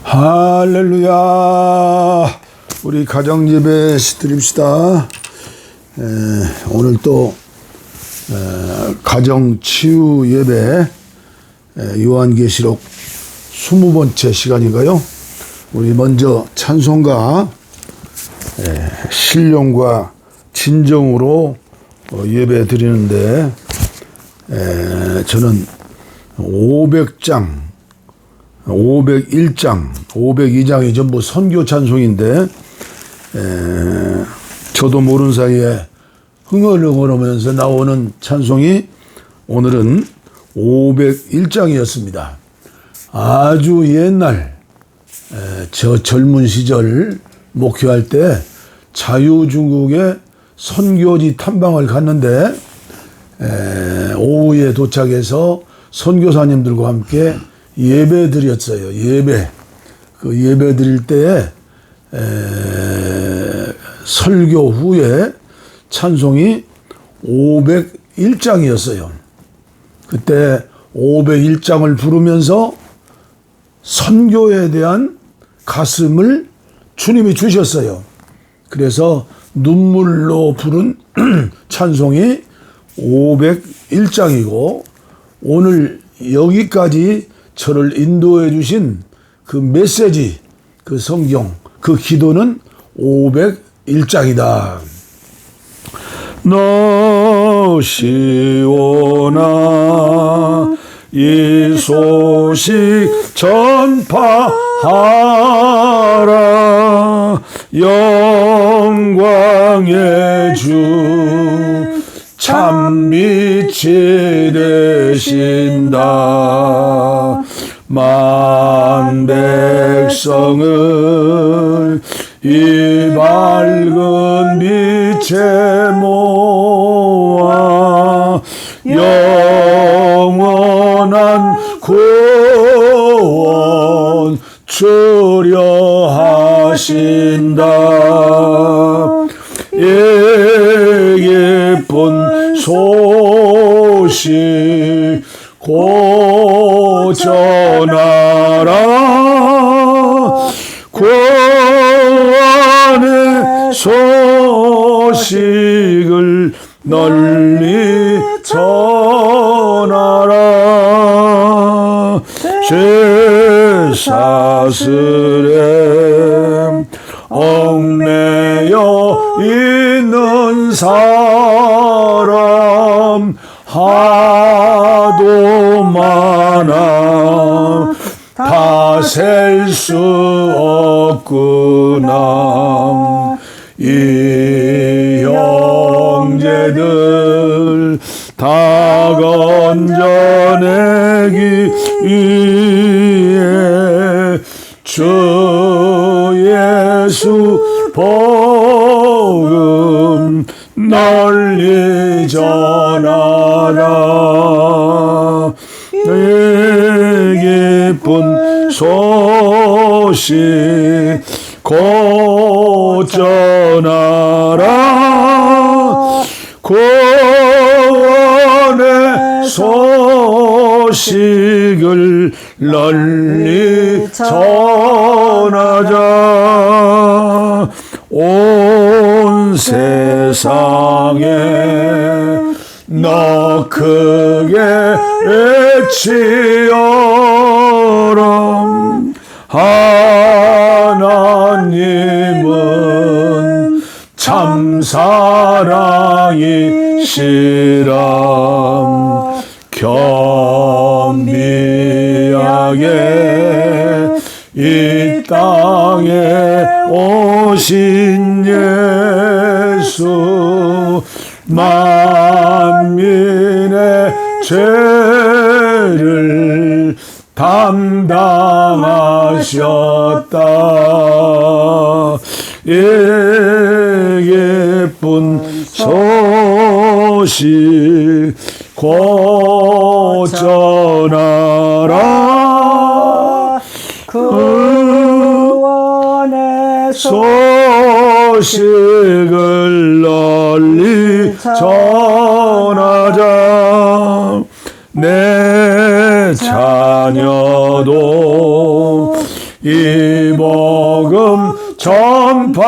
할렐루야. 우리 가정예배 드립시다. 오늘 또 가정치유예배 요한계시록 20번째 시간인가요? 우리 먼저 찬송가 신령과 진정으로 예배 드리는데 저는 500장 501장, 502장이 전부 선교 찬송인데 저도 모르는 사이에 흥얼흥얼하면서 나오는 찬송이 오늘은 501장이었습니다. 아주 옛날 저 젊은 시절 목회할 때 자유중국에 선교지 탐방을 갔는데 오후에 도착해서 선교사님들과 함께 예배 드렸어요. 그 예배 드릴 때에 설교 후에 찬송이 501장이었어요. 그때 501장을 부르면서 선교에 대한 가슴을 주님이 주셨어요. 그래서 눈물로 부른 찬송이 501장이고 오늘 여기까지 저를 인도해 주신 그 메시지, 그 성경, 그 기도는 501장이다. 너 시온아 이 소식 전파하라. 영광의 주 참빛이 되신다. 만 백성을 이 밝은 빛에 모아 영원한 구원 주려 하신다. 이 기쁜 소식 곧 전하라. 구원의 소식을 널리 전하라. 죄 사슬에 얽매여 있는 사람 하도 많아 다 셀 수 없구나. 이 형제들 다 건져내기 위해 주 예수 복음 널리 전하라. 기쁜 소식 곧 전하라. 구원의 소식을 널리 전하자. 온 세상에 너 크게 외치어라. 하나님은 참 사랑이시라. 겸비하게 이 땅에 오신 예수 만민의 죄를 담당하셨다. 이 기쁜 소식 곧 전하라. 구원의 소식을 널리 전하자. 내 자녀도 이 복음 전파하라.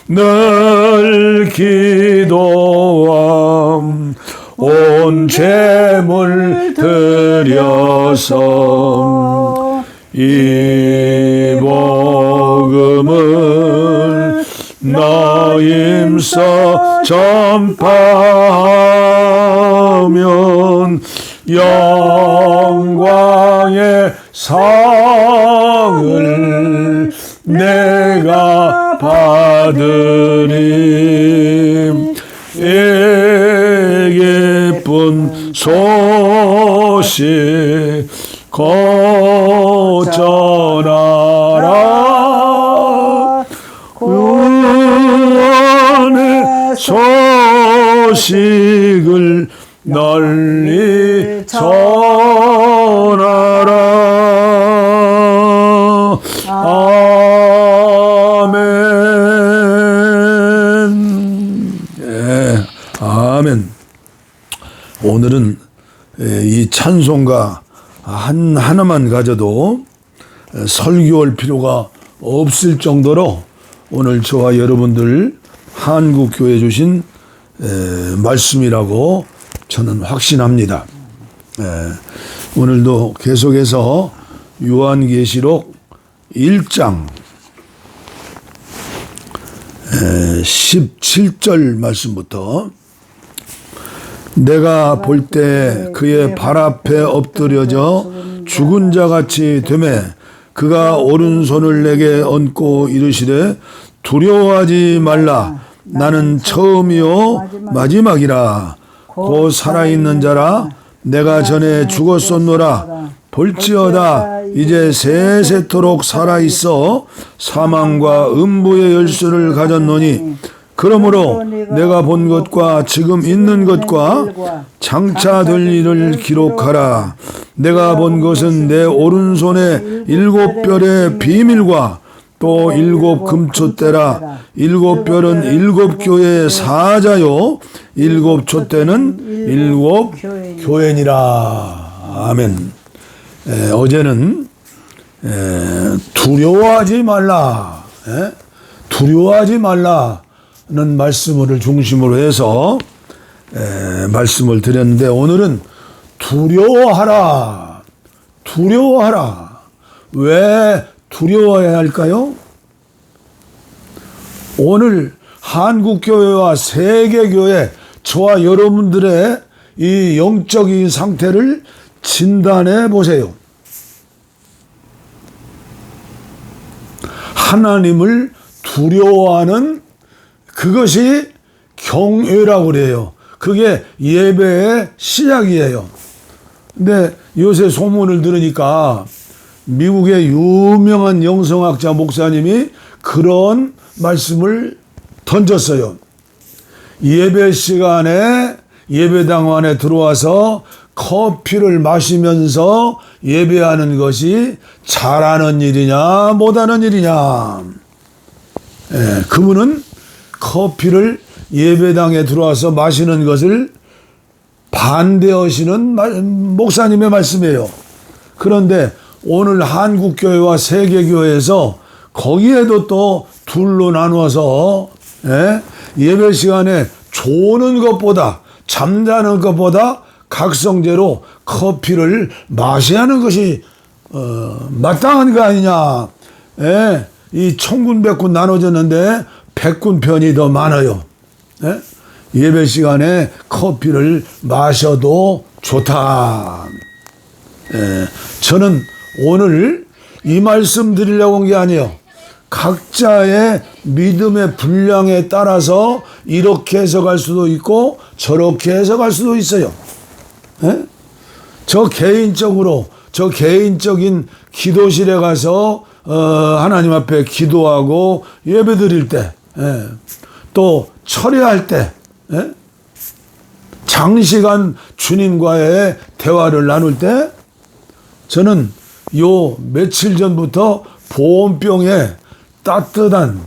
늘 기도함 온 재물 들여서 이 복음을 나임서 전파하면 영광의 상을 내가 받으리. 기쁜 소식 전하라. 구원의 소식을 널리 전하라. 아멘. 예, 아멘. 오늘은 이 찬송가 하나만 가져도 설교할 필요가 없을 정도로 오늘 저와 여러분들 한국교회 주신 말씀이라고 저는 확신합니다. 오늘도 계속해서 요한계시록 1장 17절 말씀부터 내가 볼 때 그의 발 앞에 엎드려져 죽은 자같이 되매 그가 오른손을 내게 얹고 이르시되 두려워하지 말라. 나는 처음이요 마지막이라. 곧 살아있는 자라. 내가 전에 죽었었노라. 볼지어다 이제 세세토록 살아있어 사망과 음부의 열쇠를 가졌노니 그러므로 내가 본 것과 지금 있는 것과 장차 될 일을 기록하라. 내가 본 것은 내 오른손에 7별의 비밀과 또 7 금촛대라. 7별은 7 교회의 사자요 7 촛대는 7 교회니라. 아멘. 어제는 두려워하지 말라. 두려워하지 말라. 는 말씀을 중심으로 해서 말씀을 드렸는데 오늘은 두려워하라. 두려워하라. 왜 두려워해야 할까요? 오늘 한국교회와 세계교회 저와 여러분들의 이 영적인 상태를 진단해 보세요. 하나님을 두려워하는 그것이 경외라고 그래요. 그게 예배의 시작이에요. 근데 요새 소문을 들으니까 미국의 유명한 영성학자 목사님이 그런 말씀을 던졌어요. 예배 시간에 예배당 안에 들어와서 커피를 마시면서 예배하는 것이 잘하는 일이냐 못하는 일이냐. 그분은 커피를 예배당에 들어와서 마시는 것을 반대하시는 목사님의 말씀이에요. 그런데 오늘 한국교회와 세계교회에서 거기에도 또 둘로 나누어서 예배 시간에 조는 것보다 잠자는 것보다 각성제로 커피를 마셔야 하는 것이 마땅한 거 아니냐. 이 천군백군 나눠졌는데 백군 편이 더 많아요. 예배 시간에 커피를 마셔도 좋다. 저는 오늘 이 말씀 드리려고 온 게 아니에요. 각자의 믿음의 분량에 따라서 이렇게 해석할 수도 있고 저렇게 해석할 수도 있어요. 저 개인적인 기도실에 가서 하나님 앞에 기도하고 예배 드릴 때, 또 철회할 때, 장시간 주님과의 대화를 나눌 때, 저는 요 며칠 전부터 보온병에 따뜻한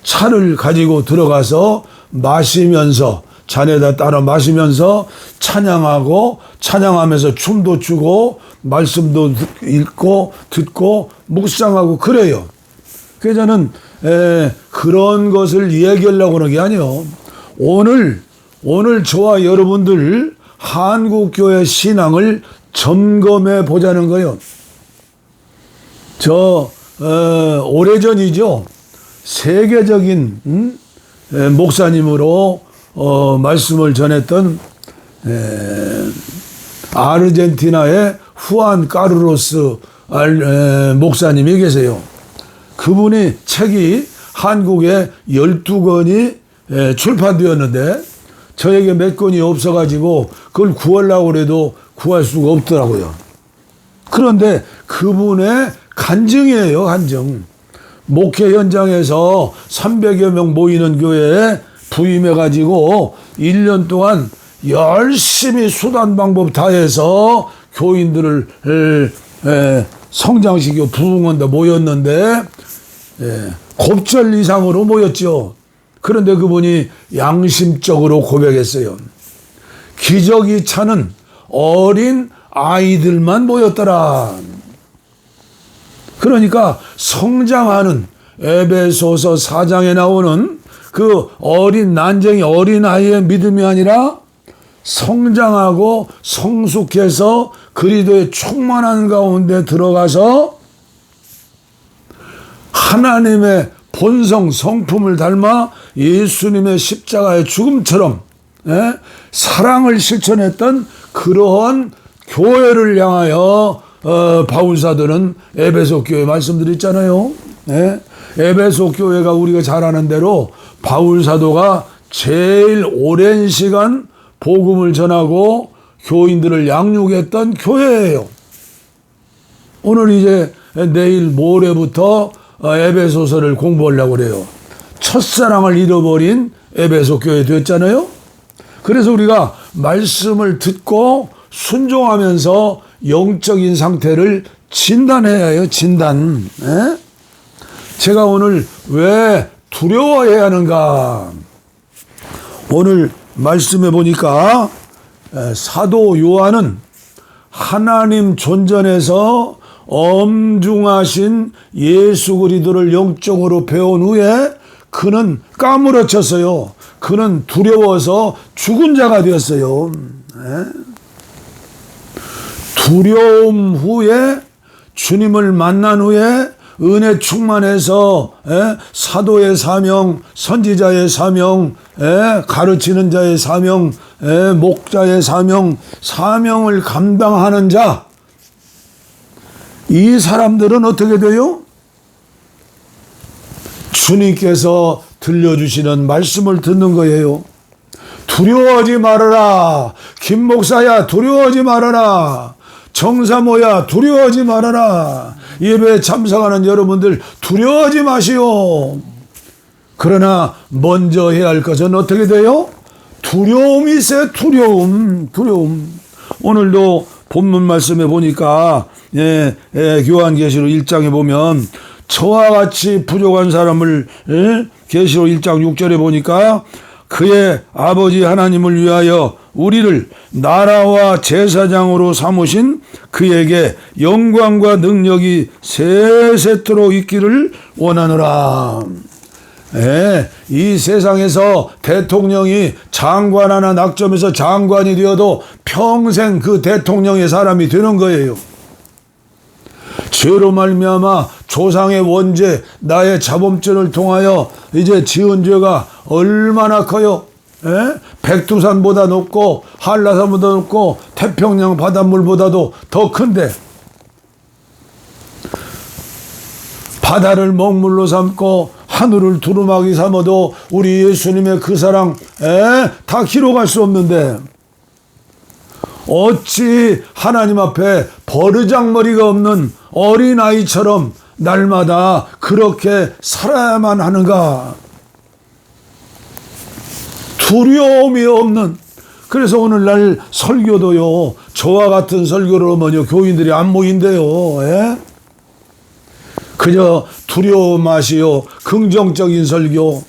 차를 가지고 들어가서 마시면서 잔에다 따라 마시면서 찬양하고 찬양하면서 춤도 추고 말씀도 읽고 듣고 묵상하고 그래요. 그래서 저는 그런 것을 얘기하려고 하는 게 아니에요. 오늘 저와 여러분들 한국교회 신앙을 점검해 보자는 거예요. 오래전이죠. 세계적인 목사님으로 말씀을 전했던 아르헨티나의 후안 까르로스 목사님이 계세요. 그분이 책이 한국에 12권이 출판되었는데 저에게 몇 권이 없어가지고 그걸 구하려고 해도 구할 수가 없더라고요. 그런데 그분의 간증이에요, 간증. 목회 현장에서 300여 명 모이는 교회에 부임해가지고 1년 동안 열심히 수단 방법 다해서 교인들을 성장시키고 부흥한다 모였는데 곱절 이상으로 모였죠. 그런데 그분이 양심적으로 고백했어요. 기저귀 차는 어린 아이들만 모였더라. 그러니까 성장하는 에베소서 4장에 나오는 그 어린 난쟁이 어린 아이의 믿음이 아니라 성장하고 성숙해서 그리스도의 충만한 가운데 들어가서 하나님의 본성 성품을 닮아 예수님의 십자가의 죽음처럼 사랑을 실천했던 그러한 교회를 향하여 바울사도는 에베소 교회 말씀드렸잖아요. 에베소 교회가 우리가 잘 아는 대로 바울사도가 제일 오랜 시간 복음을 전하고 교인들을 양육했던 교회예요. 오늘 이제 내일 모레부터 에베소서를 공부하려고 그래요. 첫사랑을 잃어버린 에베소 교회 됐잖아요. 그래서 우리가 말씀을 듣고 순종하면서 영적인 상태를 진단해야 해요. 진단. 제가 오늘 왜 두려워해야 하는가? 오늘 말씀해 보니까 사도 요한은 하나님 존전에서 엄중하신 예수 그리스도를 영적으로 배운 후에 그는 까무러쳤어요. 그는 두려워서 죽은 자가 되었어요. 두려움 후에 주님을 만난 후에 은혜 충만해서 사도의 사명, 선지자의 사명, 가르치는 자의 사명, 목자의 사명, 사명을 감당하는 자, 이 사람들은 어떻게 돼요? 주님께서 들려주시는 말씀을 듣는 거예요. 두려워하지 말아라. 김 목사야, 두려워하지 말아라. 정사모야, 두려워하지 말아라. 예배에 참석하는 여러분들 두려워하지 마시오. 그러나 먼저 해야 할 것은 어떻게 돼요? 두려움이 있어요. 두려움. 오늘도 본문 말씀에 보니까 요한계시록 1장에 보면 저와 같이 부족한 사람을 계시록 1장 6절에 보니까 그의 아버지 하나님을 위하여 우리를 나라와 제사장으로 삼으신 그에게 영광과 능력이 세세토록 있기를 원하노라. 이 세상에서 대통령이 장관 하나 낙점해서 장관이 되어도 평생 그 대통령의 사람이 되는 거예요. 죄로 말미암아 조상의 원죄, 나의 자범죄를 통하여 이제 지은 죄가 얼마나 커요? 백두산보다 높고 한라산보다 높고 태평양 바닷물보다도 더 큰데 바다를 먹물로 삼고 하늘을 두루마기 삼아도 우리 예수님의 그 사랑 다 기록할 수 없는데 어찌 하나님 앞에 버르장머리가 없는 어린아이처럼 날마다 그렇게 살아야만 하는가? 두려움이 없는. 그래서 오늘날 설교도요, 저와 같은 설교를 하면요 교인들이 안 모인대요. 그저 두려움 마시오. 긍정적인 설교.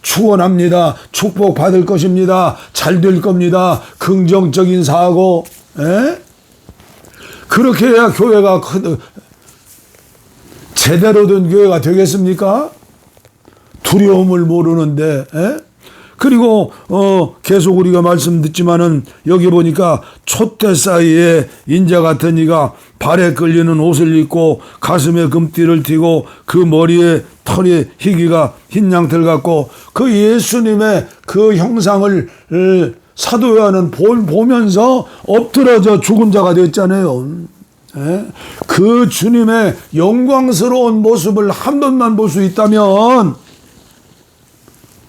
축원합니다. 축복 받을 것입니다. 잘 될 겁니다. 긍정적인 사고. 그렇게 해야 교회가 제대로 된 교회가 되겠습니까? 두려움을 모르는데. 그리고 계속 우리가 말씀 듣지만은 여기 보니까 촛대 사이에 인자 같은 이가 발에 끌리는 옷을 입고 가슴에 금띠를 띠고 그 머리에 털이 희기가 흰 양털 같고 그 예수님의 그 형상을 사도 요한은 보면서 엎드러져 죽은 자가 됐잖아요. 그 주님의 영광스러운 모습을 한 번만 볼 수 있다면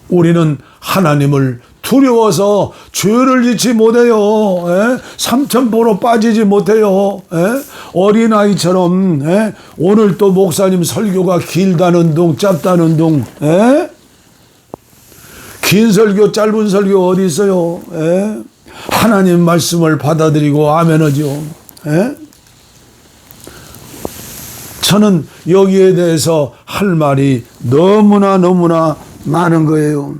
우리는 하나님을 두려워서 죄를 짓지 못해요. 삼천포로 빠지지 못해요. 어린아이처럼 오늘 또 목사님 설교가 길다는 둥 짧다는 둥 긴 설교 짧은 설교 어디 있어요. 하나님 말씀을 받아들이고 아멘하죠. 저는 여기에 대해서 할 말이 너무나 많은 거예요.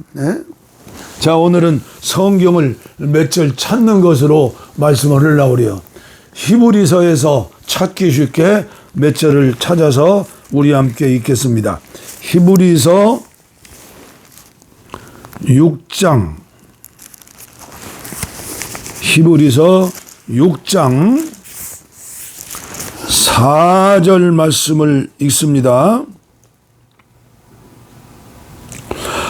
자, 오늘은 성경을 몇 절 찾는 것으로 말씀을 하려고 그래요. 히브리서에서 찾기 쉽게 몇 절을 찾아서 우리 함께 읽겠습니다. 히브리서 6장 4절 말씀을 읽습니다.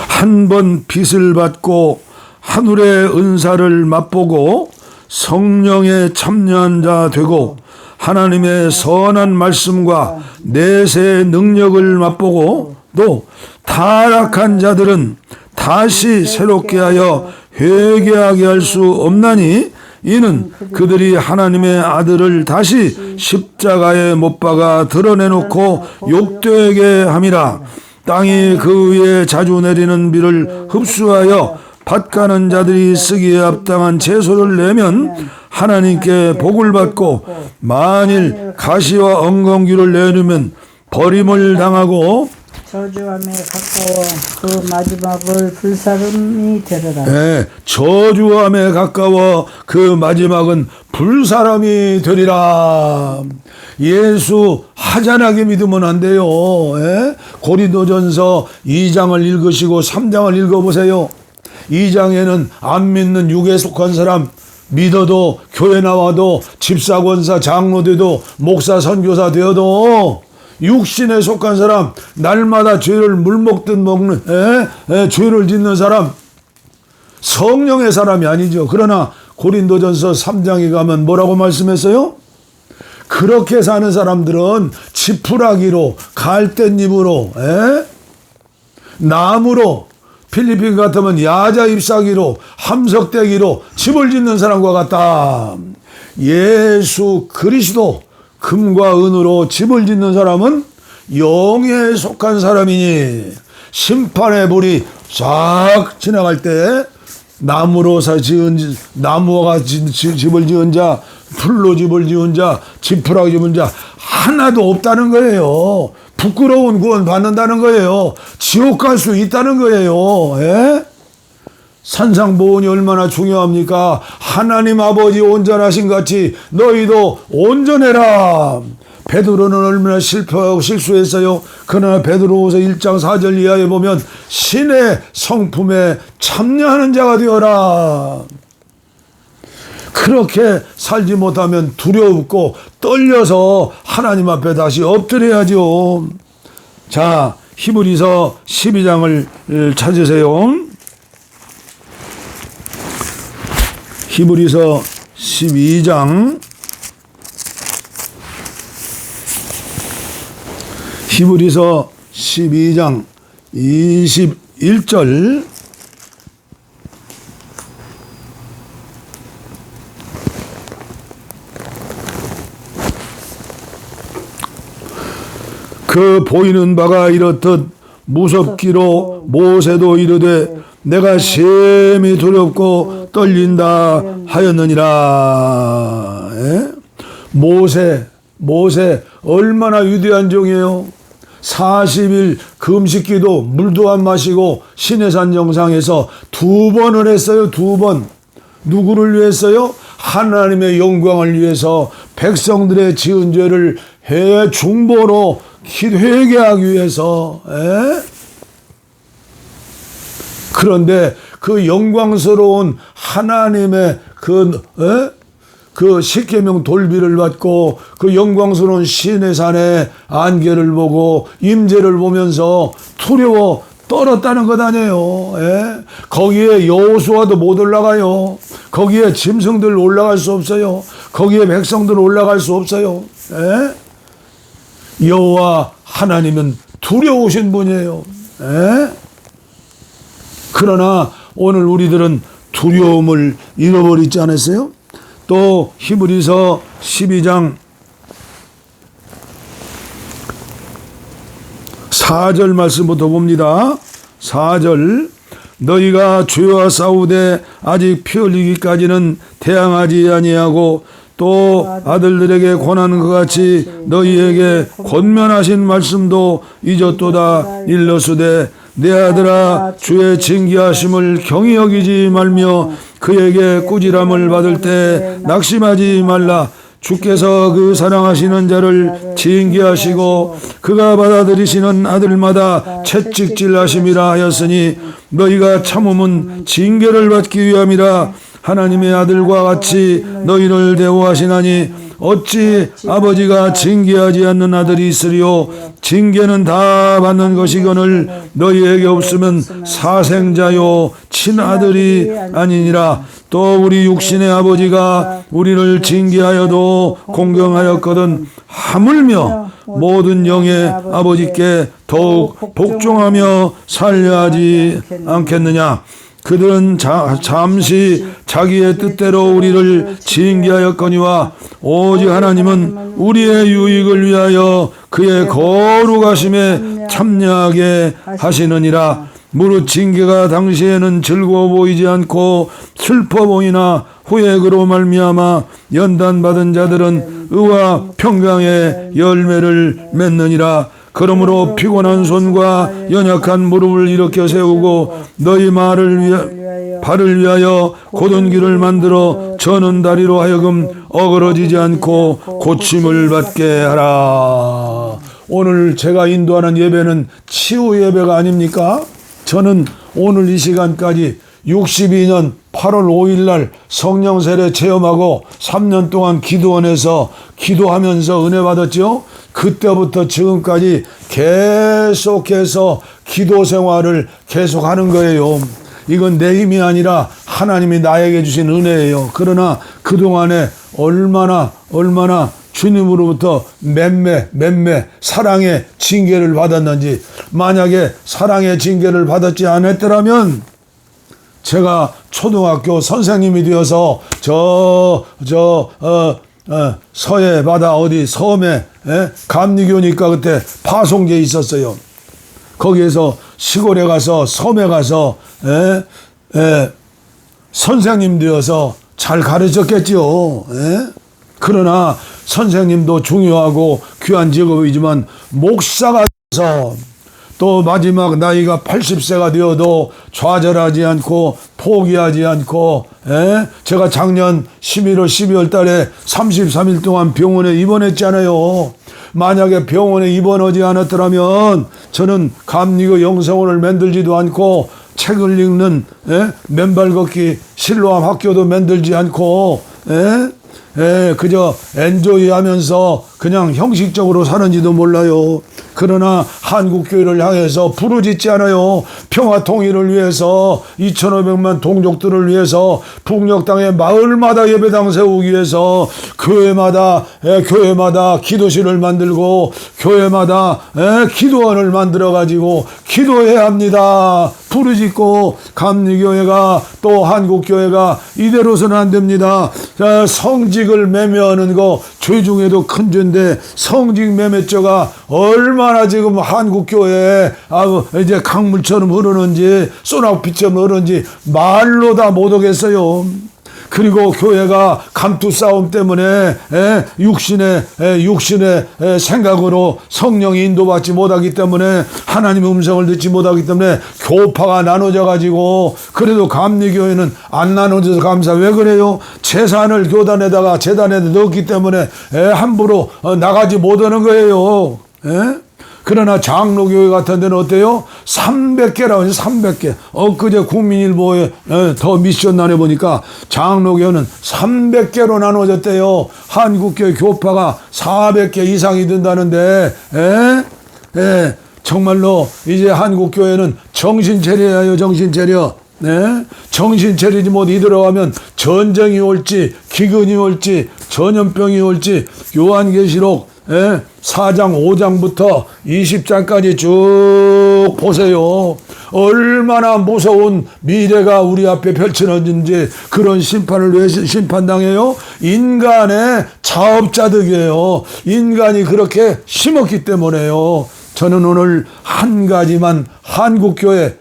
한 번 빛을 받고 하늘의 은사를 맛보고 성령에 참여한 자 되고 하나님의 선한 말씀과 내세의 능력을 맛보고 또 타락한 자들은 다시 새롭게 하여 회개하게 할 수 없나니 이는 그들이 하나님의 아들을 다시 십자가에 못 박아 드러내놓고 욕되게 함이라. 땅이 그 위에 자주 내리는 비를 흡수하여 밭가는 자들이 쓰기에 합당한 채소를 내면 하나님께 복을 받고 만일 가시와 엉겅귀를 내리면 버림을 당하고 저주함에 가까워 그 마지막을 불사름이 되리라. 저주함에 가까워 그 마지막은 불사람이 되리라. 예수 하찮게 믿으면 안 돼요. 고린도전서 2장을 읽으시고 3장을 읽어보세요. 2장에는 안 믿는 육에 속한 사람, 믿어도 교회 나와도 집사 권사 장로 돼도 목사 선교사 되어도 육신에 속한 사람, 날마다 죄를 물먹듯 먹는 죄를 짓는 사람, 성령의 사람이 아니죠. 그러나 고린도전서 3장에 가면 뭐라고 말씀했어요? 그렇게 사는 사람들은 지푸라기로, 갈대잎으로, 나무로, 필리핀 같으면 야자 잎사귀로, 함석대기로 집을 짓는 사람과 같다. 예수 그리스도 금과 은으로 집을 짓는 사람은 영에 속한 사람이니 심판의 불이 싹 지나갈 때 나무와 집을 지은 자, 풀로 집을 지은 자, 지푸라기 집은 자 하나도 없다는 거예요. 부끄러운 구원 받는다는 거예요. 지옥 갈 수 있다는 거예요. 산상보온이 얼마나 중요합니까? 하나님 아버지 온전하신 같이 너희도 온전해라. 베드로는 얼마나 실패하고 실수했어요. 그러나 베드로후서 1장 4절 이하에 보면 신의 성품에 참여하는 자가 되어라. 그렇게 살지 못하면 두렵고 떨려서 하나님 앞에 다시 엎드려야죠. 자, 히브리서 12장을 찾으세요. 히브리서 12장 히브리서 12장 21절 그 보이는 바가 이렇듯 무섭기로 모세도 이르되 내가 심히 두렵고 떨린다 하였느니라. 모세 모세 얼마나 위대한 종이에요. 40일 금식기도 물도 안 마시고 시내산 정상에서 2번을 했어요. 2번. 누구를 위해서요? 하나님의 영광을 위해서 백성들의 지은 죄를 중보로 회개하기 위해서. 그런데 그 영광스러운 하나님의 그 십계명 돌비를 받고 그 영광스러운 시내산의 안개를 보고 임재를 보면서 두려워 떨었다는 것 아니에요. 거기에 여호수아도 못 올라가요. 거기에 짐승들 올라갈 수 없어요. 거기에 백성들 올라갈 수 없어요. 여호와 하나님은 두려우신 분이에요. 그러나 오늘 우리들은 두려움을 잃어버리지 않았어요? 또 히브리서 12장 4절 말씀부터 봅니다. 4절 너희가 죄와 싸우되 아직 피 흘리기까지는 대항하지 아니하고 또 아들들에게 권하는 것 같이 너희에게 권면하신 말씀도 잊었도다. 일러스되 내 아들아 주의 징계하심을 경히 여기지 말며 그에게 꾸지람을 받을 때 낙심하지 말라. 주께서 그 사랑하시는 자를 징계하시고 그가 받아들이시는 아들마다 채찍질하심이라 하였으니 너희가 참음은 징계를 받기 위함이라. 하나님의 아들과 같이 너희를 대우하시나니 어찌 아버지가 징계하지 않는 아들이 있으리요. 징계는 다 받는 것이거늘 너희에게 없으면 사생자요 친아들이 아니니라. 또 우리 육신의 아버지가 우리를 징계하여도 공경하였거든 하물며 모든 영의 아버지께 더욱 복종하며 살려 하지 않겠느냐. 그들은 잠시 자기의 뜻대로 우리를 징계하였거니와 오직 하나님은 우리의 유익을 위하여 그의 거룩하심에 참여하게 하시느니라. 무릇 징계가 당시에는 즐거워 보이지 않고 슬퍼 보이나 후에 그로 말미암아 연단받은 자들은 의와 평강의 열매를 맺느니라. 그러므로 피곤한 손과 연약한 무릎을 일으켜 세우고 너희 발을 위하여 곧은 길을 만들어 저는 다리로 하여금 어그러지지 않고 고침을 받게 하라. 오늘 제가 인도하는 예배는 치유 예배가 아닙니까? 저는 오늘 이 시간까지 62년 8월 5일 날 성령 세례 체험하고 3년 동안 기도원에서 기도하면서 은혜 받았죠. 그때부터 지금까지 계속해서 기도 생활을 계속하는 거예요. 이건 내 힘이 아니라 하나님이 나에게 주신 은혜예요. 그러나 그동안에 얼마나 주님으로부터 맴매 사랑의 징계를 받았는지, 만약에 사랑의 징계를 받았지 않았더라면 제가 초등학교 선생님이 되어서 서해 바다 어디 섬에 감리교니까 그때 파송제 있었어요. 거기에서 시골에 가서 섬에 가서 선생님 되어서 잘 가르쳤겠지요. 그러나 선생님도 중요하고 귀한 직업이지만 목사가 돼서 또 마지막 나이가 80세가 되어도 좌절하지 않고 포기하지 않고 제가 작년 11월 12월 달에 33일 동안 병원에 입원했잖아요. 만약에 병원에 입원하지 않았더라면 저는 감리교 영성원을 만들지도 않고 책을 읽는 맨발 걷기 실로암 학교도 만들지 않고 그저 엔조이 하면서 그냥 형식적으로 사는지도 몰라요. 그러나 한국교회를 향해서 부르짖지 않아요. 평화 통일을 위해서 2,500만 동족들을 위해서 북녘 땅에 마을마다 예배당 세우기 위해서 교회마다 기도실을 만들고 교회마다 기도원을 만들어 가지고 기도해야 합니다. 부르짖고 감리교회가 또 한국교회가 이대로서는 안 됩니다. 성직을 매매하는 거 죄 중에도 큰 죄인데 성직 매매죄가 얼마나 지금 한국교회에 이제 강물처럼 흐르는지 소낙비처럼 흐르는지 말로 다 못하겠어요. 그리고 교회가 감투 싸움 때문에 육신의 생각으로 성령이 인도받지 못하기 때문에 하나님의 음성을 듣지 못하기 때문에 교파가 나눠져 가지고 그래도 감리교회는 안 나눠져서 감사. 왜 그래요? 재산을 교단에다가 재단에 넣었기 때문에 함부로 나가지 못하는 거예요. 그러나 장로교회 같은 데는 어때요? 300개라고 해서 300개. 엊그제 국민일보에 더 미션란에 보니까 장로교회는 300개로 나눠졌대요. 한국교회 교파가 400개 이상이 된다는데, 정말로 이제 한국교회는 정신 차려야 해요, 정신 차려. 정신 차리지 못 이들어가면 전쟁이 올지, 기근이 올지, 전염병이 올지, 요한계시록 4장 5장부터 20장까지 쭉 보세요. 얼마나 무서운 미래가 우리 앞에 펼쳐졌는지. 그런 심판을 왜 심판당해요? 인간의 자업자득이에요. 인간이 그렇게 심었기 때문에요. 저는 오늘 한 가지만 한국교회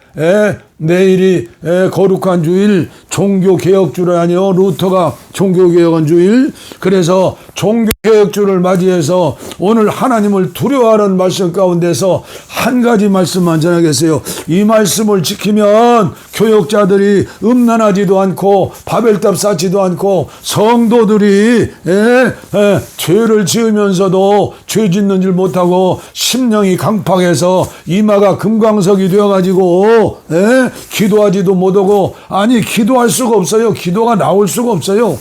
내일이 거룩한 주일, 종교개혁주를 아니요 루터가 종교개혁한 주일. 그래서 종교개혁주를 맞이해서 오늘 하나님을 두려워하는 말씀 가운데서 한 가지 말씀만 전하겠어요. 이 말씀을 지키면 교역자들이 음란하지도 않고 바벨탑 쌓지도 않고 성도들이 죄를 지으면서도 죄 짓는 줄 못하고 심령이 강팍해서 이마가 금광석이 되어가지고 기도하지도 못하고, 아니 기도할 수가 없어요. 기도가 나올 수가 없어요.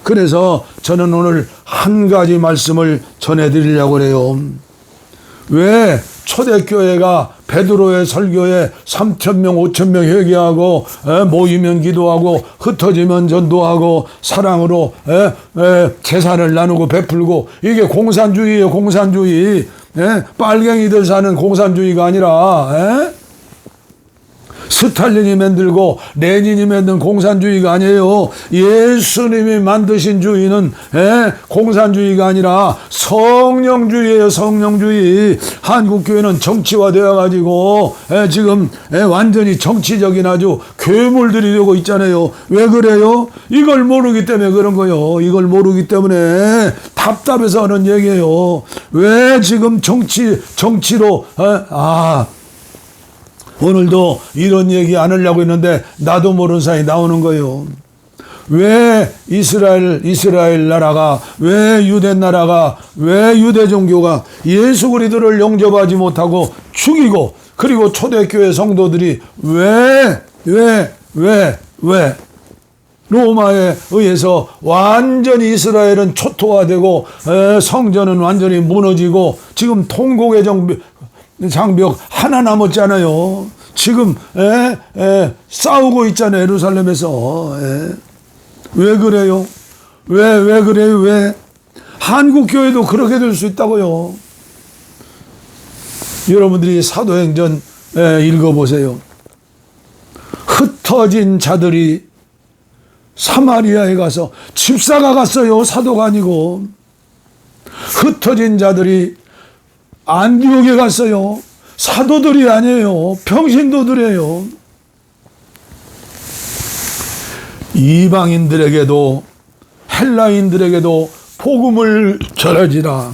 그래서 저는 오늘 한 가지 말씀을 전해드리려고 그래요. 왜 초대교회가 베드로의 설교에 3,000명 5,000명 회개하고 모이면 기도하고 흩어지면 전도하고 사랑으로 재산을 나누고 베풀고, 이게 공산주의예요. 공산주의. 빨갱이들 사는 공산주의가 아니라 스탈린이 만들고 레닌이 만든 공산주의가 아니에요. 예수님이 만드신 주의는 공산주의가 아니라 성령주의예요. 성령주의. 한국교회는 정치화되어 가지고 지금 완전히 정치적인 아주 괴물들이 되고 있잖아요. 왜 그래요? 이걸 모르기 때문에 그런 거예요. 이걸 모르기 때문에 답답해서 하는 얘기예요. 왜 지금 정치로 오늘도 이런 얘기 안 하려고 했는데 나도 모르는 사이 나오는 거예요. 왜 이스라엘 나라가, 왜 유대 나라가, 왜 유대 종교가 예수 그리스도를 영접하지 못하고 죽이고, 그리고 초대교회 성도들이 왜 로마에 의해서 완전히 이스라엘은 초토화되고 성전은 완전히 무너지고 지금 통곡의 장벽 하나 남았잖아요. 지금 싸우고 있잖아요. 예루살렘에서. 왜 그래요? 왜 그래요? 왜? 한국교회도 그렇게 될 수 있다고요. 여러분들이 사도행전 읽어보세요. 흩어진 자들이 사마리아에 가서, 집사가 갔어요. 사도가 아니고. 흩어진 자들이 안디옥에 갔어요. 사도들이 아니에요. 평신도들이에요. 이방인들에게도 헬라인들에게도 복음을 전하지라.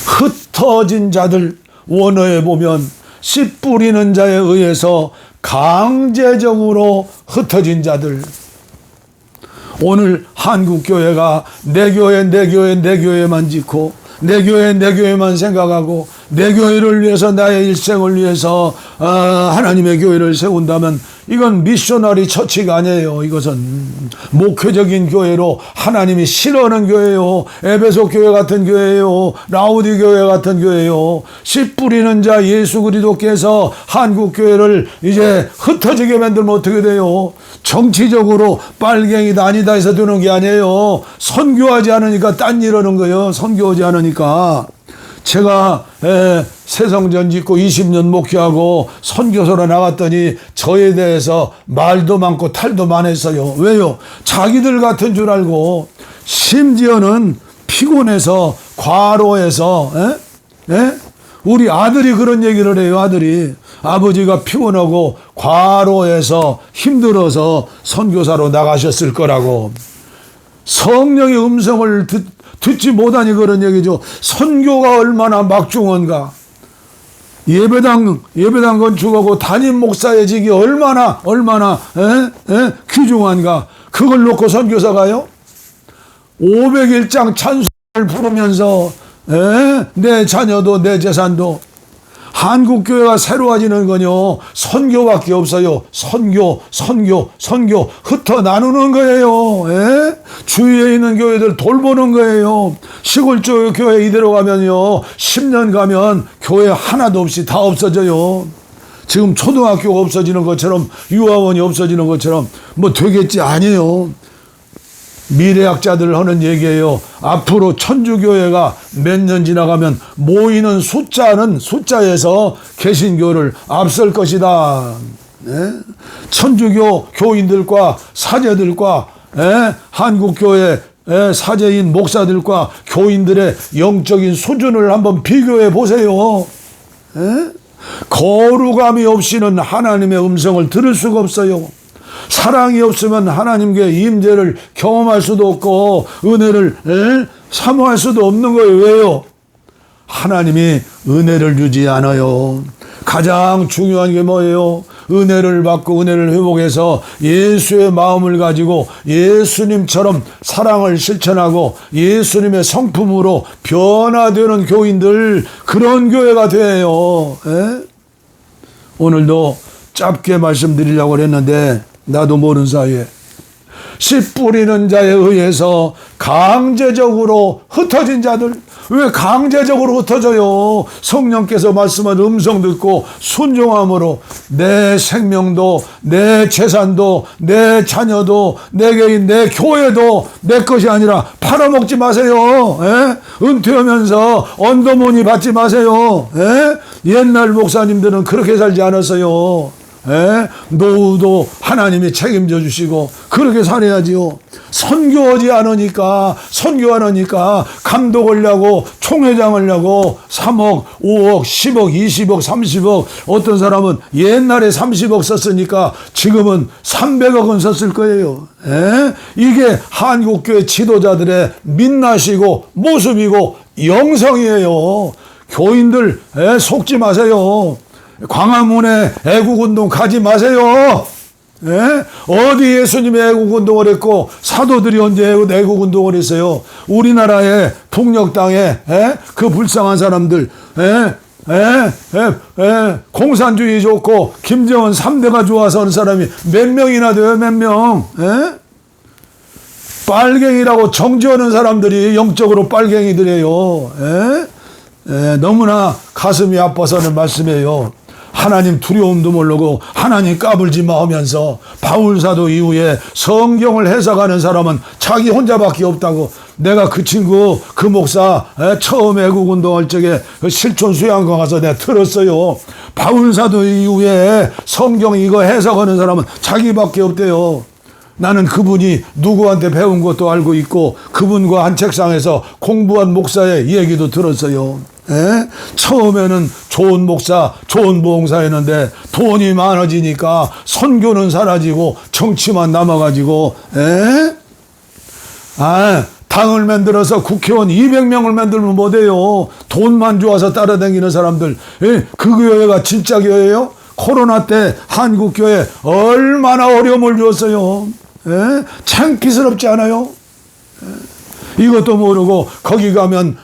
흩어진 자들, 원어에 보면 씨 뿌리는 자에 의해서 강제적으로 흩어진 자들. 오늘 한국교회가 내 교회만 짓고 내 교회만 생각하고 내 교회를 위해서, 나의 일생을 위해서 하나님의 교회를 세운다면 이건 미셔너리 처치가 아니에요. 이것은 목회적인 교회로 하나님이 싫어하는 교회요. 에베소 교회 같은 교회요. 라우디 교회 같은 교회요. 씨 뿌리는 자 예수 그리스도께서 한국 교회를 이제 흩어지게 만들면 어떻게 돼요? 정치적으로 빨갱이다 아니다 해서 되는 게 아니에요. 선교하지 않으니까 딴 일 하는 거예요. 선교하지 않으니까. 제가 새성전 짓고 20년 목회하고 선교소로 나갔더니 저에 대해서 말도 많고 탈도 많았어요. 왜요? 자기들 같은 줄 알고, 심지어는 피곤해서 과로해서 우리 아들이 그런 얘기를 해요. 아버지가 피곤하고 과로해서 힘들어서 선교사로 나가셨을 거라고. 성령의 음성을 듣지 못하니 그런 얘기죠. 선교가 얼마나 막중한가. 예배당 건축하고 담임 목사의 직이 얼마나 귀중한가. 그걸 놓고 선교사가요? 501장 찬송을 부르면서 내 자녀도 내 재산도. 한국교회가 새로워지는 건요, 선교밖에 없어요. 선교. 흩어 나누는 거예요. 주위에 있는 교회들 돌보는 거예요. 시골 쪽 교회 이대로 가면요, 10년 가면 교회 하나도 없이 다 없어져요. 지금 초등학교가 없어지는 것처럼, 유아원이 없어지는 것처럼 뭐 되겠지? 아니에요. 미래학자들 하는 얘기예요. 앞으로 천주교회가 몇 년 지나가면 모이는 숫자에서 개신교를 앞설 것이다. 천주교 교인들과 사제들과 한국교회 사제인 목사들과 교인들의 영적인 수준을 한번 비교해 보세요. 거룩함이 없이는 하나님의 음성을 들을 수가 없어요. 사랑이 없으면 하나님께 임재를 경험할 수도 없고 은혜를 사모할 수도 없는 거예요. 왜요? 하나님이 은혜를 주지 않아요. 가장 중요한 게 뭐예요? 은혜를 받고 은혜를 회복해서 예수의 마음을 가지고 예수님처럼 사랑을 실천하고 예수님의 성품으로 변화되는 교인들, 그런 교회가 돼요. 오늘도 짧게 말씀드리려고 했는데 나도 모르는 사이에 씨 뿌리는 자에 의해서 강제적으로 흩어진 자들. 왜 강제적으로 흩어져요? 성령께서 말씀한 음성 듣고 순종함으로 내 생명도 내 재산도 내 자녀도 내 개인 내 교회도 내 것이 아니라 팔아먹지 마세요. 은퇴하면서 언더머니 받지 마세요. 옛날 목사님들은 그렇게 살지 않았어요. 노후도 하나님이 책임져 주시고 그렇게 살아야지요. 선교하지 않으니까 감독하려고 총회장 하려고 3억 5억 10억 20억 30억, 어떤 사람은 옛날에 30억 썼으니까 지금은 300억은 썼을 거예요. 이게 한국교회 지도자들의 민낯이고 모습이고 영성이에요. 교인들 속지 마세요. 광화문에 애국운동 가지 마세요. 어디 예수님이 애국운동을 했고 사도들이 언제 애국운동을 했어요? 우리나라의 북녘 땅에 그 불쌍한 사람들, 공산주의 좋고 김정은 3대가 좋아서 하는 사람이 몇 명이나 돼요? 몇 명? 빨갱이라고 정죄하는 사람들이 영적으로 빨갱이들이에요. 너무나 가슴이 아파서 하는 말씀이에요. 하나님 두려움도 모르고 하나님 까불지 마하면서 바울사도 이후에 성경을 해석하는 사람은 자기 혼자밖에 없다고. 내가 그 친구 그 목사 처음 애국운동할 적에 실촌 수양관 가서 내가 들었어요. 바울사도 이후에 성경 이거 해석하는 사람은 자기밖에 없대요. 나는 그분이 누구한테 배운 것도 알고 있고 그분과 한 책상에서 공부한 목사의 얘기도 들었어요. 처음에는 좋은 목사, 좋은 부흥사였는데 돈이 많아지니까 선교는 사라지고 정치만 남아가지고 당을 만들어서 국회의원 200명을 만들면 못해요. 돈만 좋아서 따라다니는 사람들. 그 교회가 진짜 교회예요? 코로나 때 한국교회 얼마나 어려움을 주었어요. 창피스럽지 않아요? 이것도 모르고 거기 가면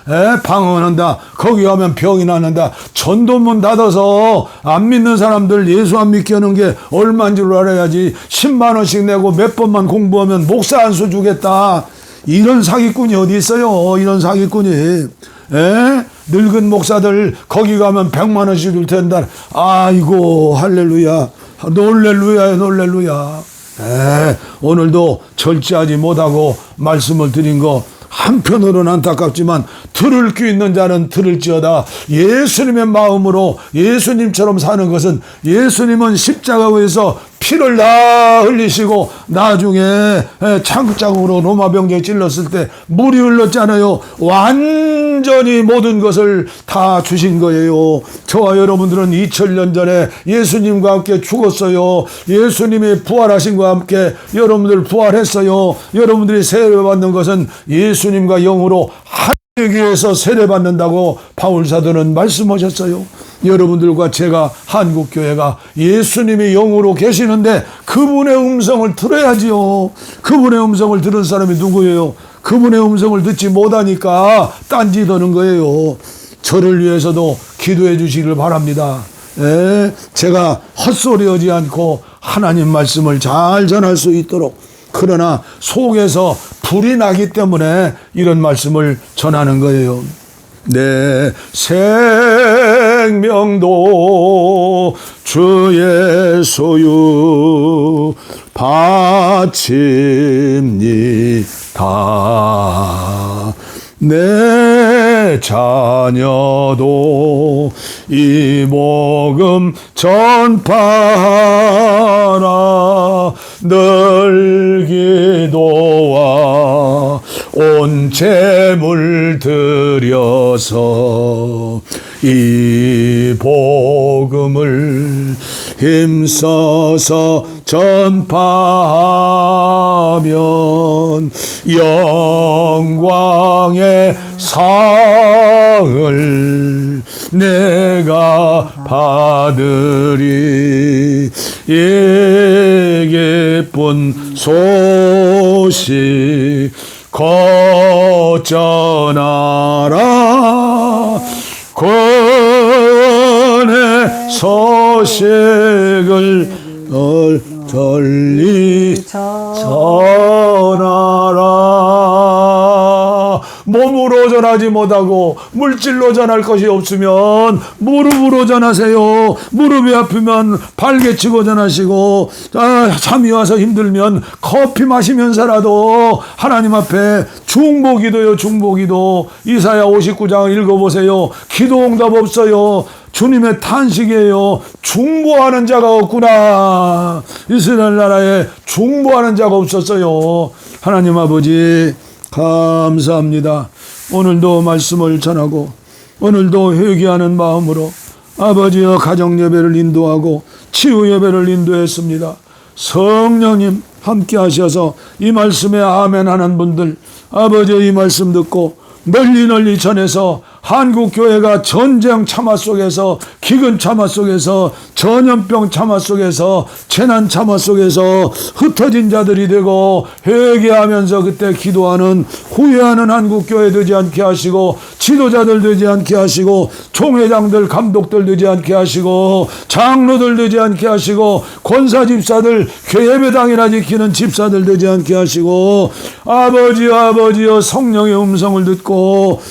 방언한다, 거기 가면 병이 나는다. 전도문 닫아서 안 믿는 사람들 예수 안 믿게 하는 게 얼마인 줄 알아야지. 10만 원씩 내고 몇 번만 공부하면 목사 안수 주겠다. 이런 사기꾼이 어디 있어요? 이런 사기꾼이. 늙은 목사들 거기 가면 100만 원씩 줄 텐데. 아이고 할렐루야, 놀렐루야야 놀렐루야. 오늘도 절제하지 못하고 말씀을 드린 거 한편으로는 안타깝지만 들을 귀 있는 자는 들을지어다. 예수님의 마음으로 예수님처럼 사는 것은, 예수님은 십자가에서 피를 다 흘리시고 나중에 창자국으로 로마 병정에 찔렀을 때 물이 흘렀잖아요. 완전히 모든 것을 다 주신 거예요. 저와 여러분들은 2000년 전에 예수님과 함께 죽었어요. 예수님이 부활하신 과 함께 여러분들 부활했어요. 여러분들이 세례받는 것은 예수님과 영으로 하기 위해서 세례받는다고 바울사도는 말씀하셨어요. 여러분들과 제가, 한국교회가 예수님이 영으로 계시는데 그분의 음성을 들어야지요. 그분의 음성을 들은 사람이 누구예요? 그분의 음성을 듣지 못하니까 딴지 드는 거예요. 저를 위해서도 기도해 주시기를 바랍니다. 제가 헛소리하지 않고 하나님 말씀을 잘 전할 수 있도록, 그러나 속에서 불이 나기 때문에 이런 말씀을 전하는 거예요. 내 생명도 주의 소유 바칩니다. 내 자녀도 이 복음 전파하라. 늘 기도와 온 재물 들여서 이 복음을 힘써서 전파하면 영광의 상을 내가 받으리. 이 기쁜 소식 거전하라. 구원의 소식을 널리 전하라. 몸으로 전하지 못하고 물질로 전할 것이 없으면 무릎으로 전하세요. 무릎이 아프면 발개치고 전하시고, 잠이 와서 힘들면 커피 마시면서라도 하나님 앞에 중보기도요. 중보기도. 이사야 59장을 읽어보세요. 기도응답 없어요. 주님의 탄식이에요. 중보하는 자가 없구나. 이스라엘 나라에 중보하는 자가 없었어요. 하나님 아버지 감사합니다. 오늘도 말씀을 전하고 오늘도 회개하는 마음으로 아버지여 가정 예배를 인도하고 치유 예배를 인도했습니다. 성령님 함께 하셔서 이 말씀에 아멘 하는 분들, 아버지 이 말씀 듣고 널리 전해서 한국교회가 전쟁 참화 속에서, 기근 참화 속에서, 전염병 참화 속에서, 재난 참화 속에서 흩어진 자들이 되고 회개하면서 그때 기도하는, 후회하는 한국교회 되지 않게 하시고, 지도자들 되지 않게 하시고, 총회장들 감독들 되지 않게 하시고, 장로들 되지 않게 하시고, 권사집사들 예배당이나 지키는 집사들 되지 않게 하시고, 아버지여 성령의 음성을 듣고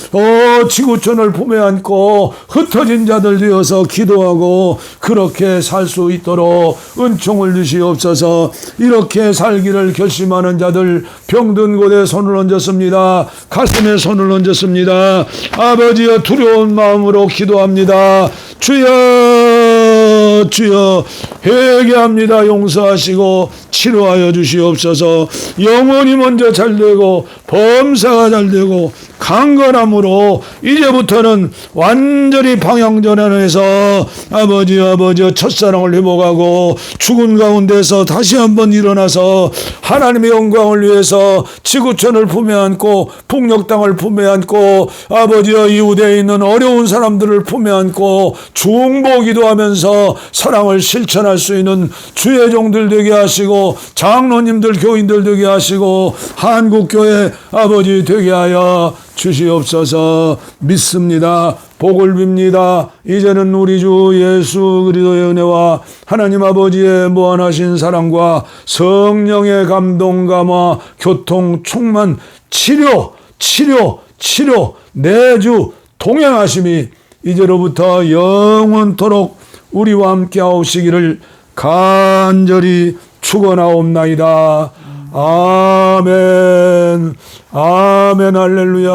지구촌을 품에 안고 흩어진 자들 되어서 기도하고 그렇게 살 수 있도록 은총을 주시옵소서. 이렇게 살기를 결심하는 자들 병든 곳에 손을 얹었습니다. 가슴에 손을 얹었습니다. 아버지여 두려운 마음으로 기도합니다. 주여 주여 회개합니다. 용서하시고 치료하여 주시옵소서. 영혼이 먼저 잘되고 범사가 잘되고 강건함으로 이제부터는 완전히 방향전환해서 아버지여 첫사랑을 회복하고 죽은 가운데서 다시 한번 일어나서 하나님의 영광을 위해서 지구촌을 품에 안고 폭력 땅을 품에 안고 아버지여 이웃에 있는 어려운 사람들을 품에 안고 중보기도 하면서 사랑을 실천할 수 있는 주의 종들 되게 하시고 장로님들 교인들 되게 하시고 한국교회 아버지 되게 하여 주시옵소서. 믿습니다. 복을 빕니다. 이제는 우리 주 예수 그리스도의 은혜와 하나님 아버지의 무한하신 사랑과 성령의 감동 감화 교통 충만 치료 내주 동행하심이 이제로부터 영원토록 우리와 함께 하시기를 간절히 축원하옵나이다. 아멘. 아멘. 할렐루야.